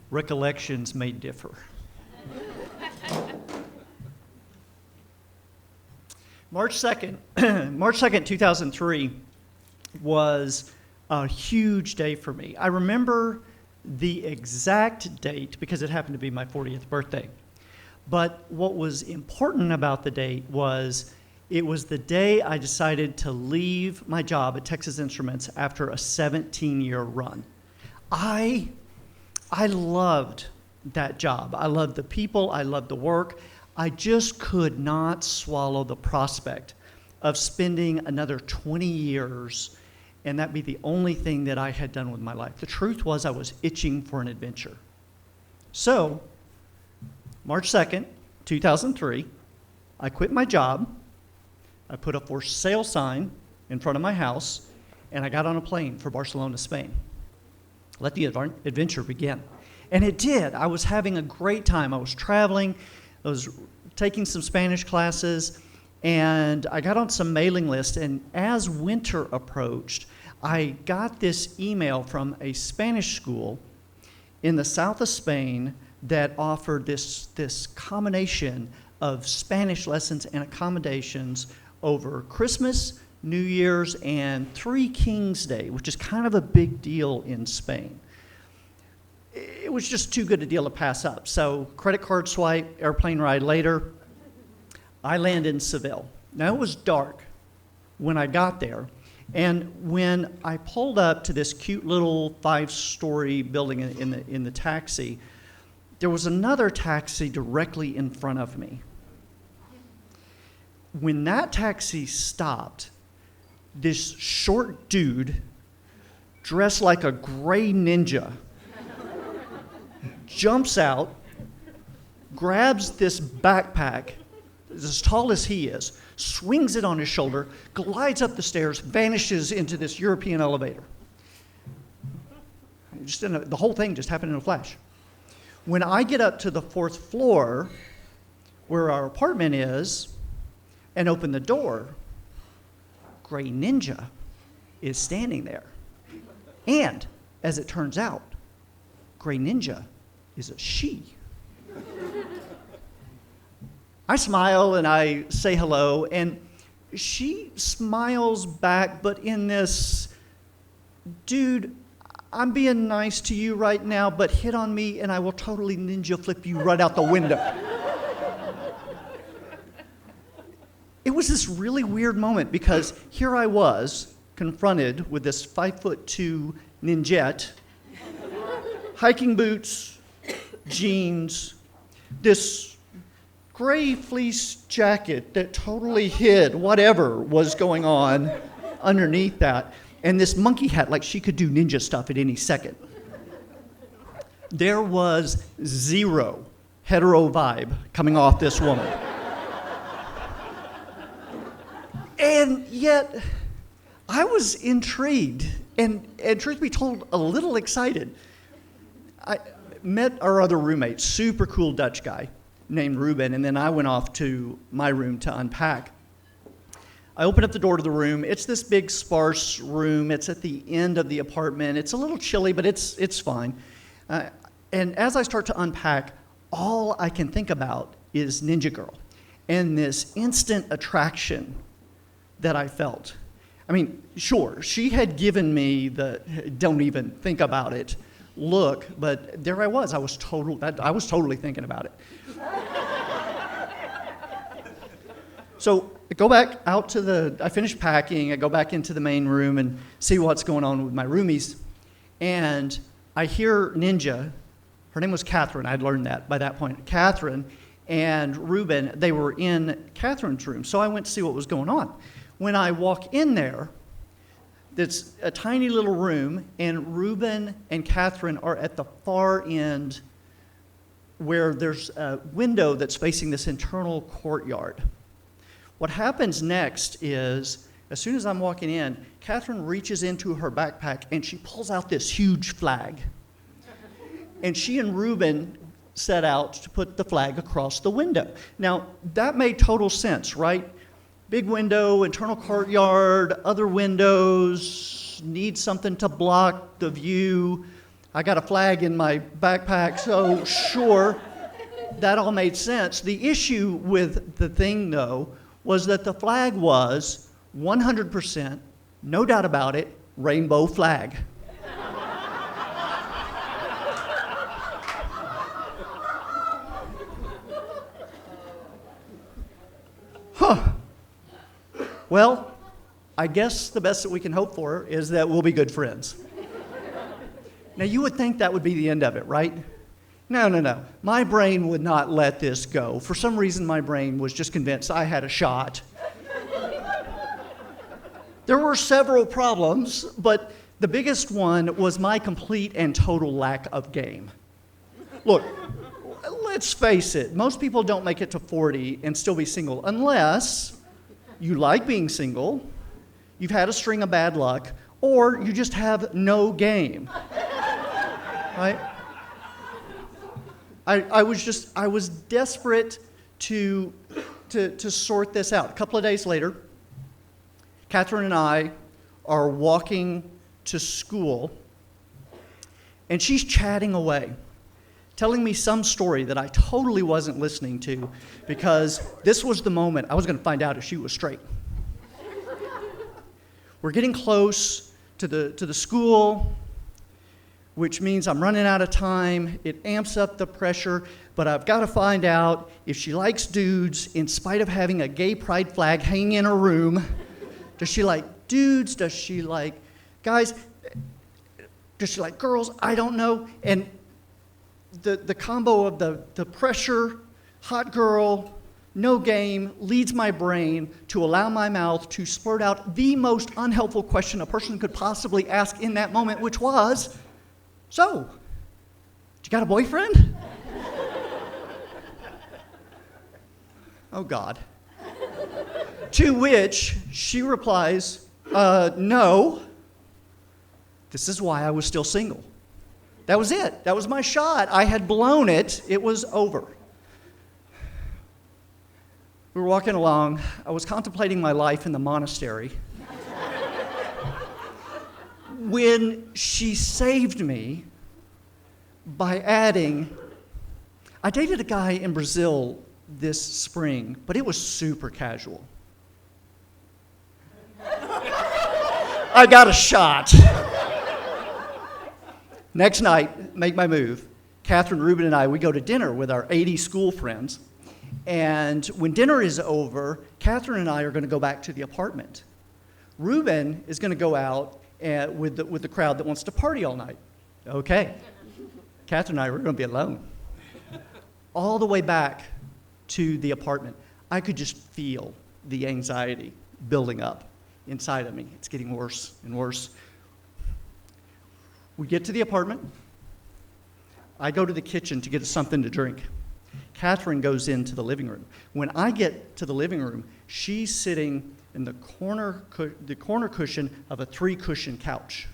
recollections may differ. March 2nd, 2003 was a huge day for me. I remember the exact date because it happened to be my 40th birthday. But what was important about the date was it was the day I decided to leave my job at Texas Instruments after a 17-year run. I loved that job. I loved the people. I loved the work. I just could not swallow the prospect of spending another 20 years and that be the only thing that I had done with my life. The truth was I was itching for an adventure. So, March 2nd, 2003, I quit my job. I put a for sale sign in front of my house, and I got on a plane for Barcelona, Spain. Let the adventure begin. And it did. I was having a great time. I was traveling. I was taking some Spanish classes, and I got on some mailing lists. And as winter approached, I got this email from a Spanish school in the south of Spain that offered this combination of Spanish lessons and accommodations over Christmas, New Year's, and Three Kings Day, which is kind of a big deal in Spain. It was just too good a deal to pass up. So credit card swipe, airplane ride later, I land in Seville. Now it was dark when I got there, and when I pulled up to this cute little 5-story building in the taxi, there was another taxi directly in front of me. When that taxi stopped, this short dude dressed like a gray ninja jumps out, grabs this backpack as tall as he is, swings it on his shoulder, glides up the stairs, vanishes into this European elevator. The whole thing just happened in a flash. When I get up to the 4th floor, where our apartment is, and open the door, Gray Ninja is standing there. And, as it turns out, Gray Ninja is a she. I smile and I say hello, and she smiles back, but in this, dude, I'm being nice to you right now, but hit on me and I will totally ninja flip you right out the window. It was this really weird moment because here I was confronted with this 5'2" ninjette, hiking boots, jeans, this gray fleece jacket that totally hid whatever was going on underneath that, and this monkey hat like she could do ninja stuff at any second. There was zero hetero vibe coming off this woman. And yet, I was intrigued and truth be told, a little excited. I met our other roommate, super cool Dutch guy named Ruben, and then I went off to my room to unpack. I opened up the door to the room. It's this big, sparse room. It's at the end of the apartment. It's a little chilly, but it's fine. And as I start to unpack, all I can think about is Ninja Girl and this instant attraction that I felt. I mean, sure, she had given me the don't even think about it look, but there I was. I was totally thinking about it. So I go back out to I finish packing, I go back into the main room and see what's going on with my roomies, and I hear Ninja, her name was Catherine, I'd learned that by that point, Catherine and Ruben, they were in Catherine's room, so I went to see what was going on. When I walk in there, it's a tiny little room, and Ruben and Catherine are at the far end where there's a window that's facing this internal courtyard. What happens next is, as soon as I'm walking in, Catherine reaches into her backpack and she pulls out this huge flag. And she and Ruben set out to put the flag across the window. Now, that made total sense, right? Big window, internal courtyard, other windows, need something to block the view. I got a flag in my backpack, so sure, that all made sense. The issue with the thing, though, was that the flag was 100%, no doubt about it, rainbow flag. Huh. Well, I guess the best that we can hope for is that we'll be good friends. Now, you would think that would be the end of it, right? No. My brain would not let this go. For some reason, my brain was just convinced I had a shot. There were several problems, but the biggest one was my complete and total lack of game. Look, let's face it, most people don't make it to 40 and still be single unless you like being single, you've had a string of bad luck, or you just have no game. Right? I was desperate to sort this out. A couple of days later, Catherine and I are walking to school, and she's chatting away, telling me some story that I totally wasn't listening to, because this was the moment I was going to find out if she was straight. We're getting close to the school, which means I'm running out of time. It amps up the pressure, but I've got to find out if she likes dudes in spite of having a gay pride flag hanging in her room. Does she like dudes? Does she like guys? Does she like girls? I don't know. And the combo of the pressure, hot girl, no game, leads my brain to allow my mouth to splurt out the most unhelpful question a person could possibly ask in that moment, which was, so, you got a boyfriend? Oh, God. To which she replies, no. This is why I was still single. That was it. That was my shot. I had blown it. It was over. We were walking along. I was contemplating my life in the monastery when she saved me by adding, I dated a guy in Brazil this spring, but it was super casual. I got a shot. Next night, make my move. Catherine, Ruben, and I, we go to dinner with our 80 school friends. And when dinner is over, Catherine and I are going to go back to the apartment. Ruben is going to go out with the crowd that wants to party all night. Okay. Catherine and I were going to be alone. All the way back to the apartment, I could just feel the anxiety building up inside of me. It's getting worse and worse. We get to the apartment. I go to the kitchen to get us something to drink. Catherine goes into the living room. When I get to the living room, she's sitting in the corner cushion of a 3-cushion couch.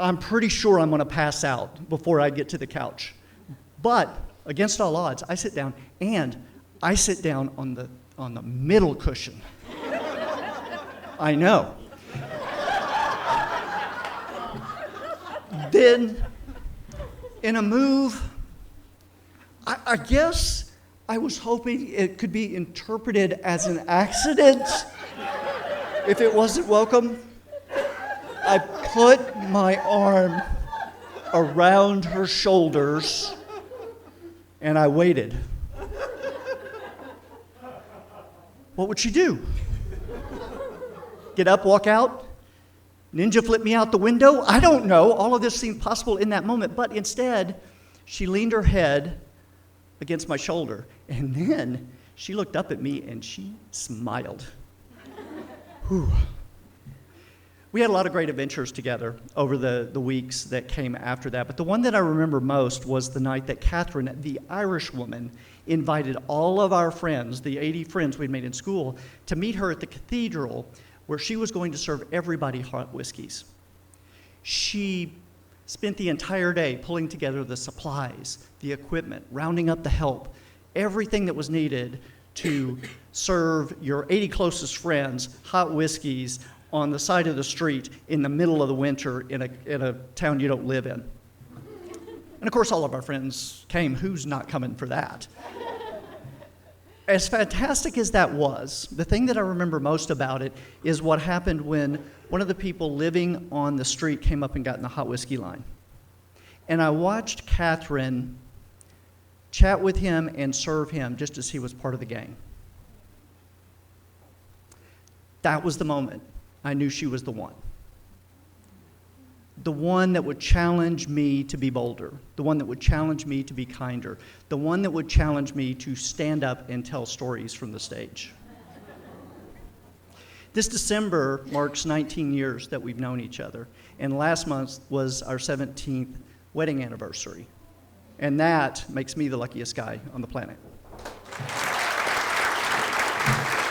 I'm pretty sure I'm going to pass out before I get to the couch. But against all odds, I sit down, and I sit down on the middle cushion. I know. Then, in a move, I guess I was hoping it could be interpreted as an accident if it wasn't welcome. I put my arm around her shoulders and I waited. What would she do? Get up, walk out? Ninja flip me out the window? I don't know. All of this seemed possible in that moment, but instead, she leaned her head against my shoulder, and then she looked up at me and she smiled. Whew. We had a lot of great adventures together over the weeks that came after that, but the one that I remember most was the night that Catherine, the Irish woman, invited all of our friends, the 80 friends we'd made in school, to meet her at the cathedral where she was going to serve everybody hot whiskeys. She spent the entire day pulling together the supplies, the equipment, rounding up the help, everything that was needed to serve your 80 closest friends hot whiskeys on the side of the street in the middle of the winter in a town you don't live in. And of course, all of our friends came. Who's not coming for that? As fantastic as that was, the thing that I remember most about it is what happened when one of the people living on the street came up and got in the hot whiskey line. And I watched Catherine chat with him and serve him just as he was part of the gang. That was the moment I knew she was the one. The one that would challenge me to be bolder, the one that would challenge me to be kinder, the one that would challenge me to stand up and tell stories from the stage. This December marks 19 years that we've known each other, and last month was our 17th wedding anniversary, and that makes me the luckiest guy on the planet.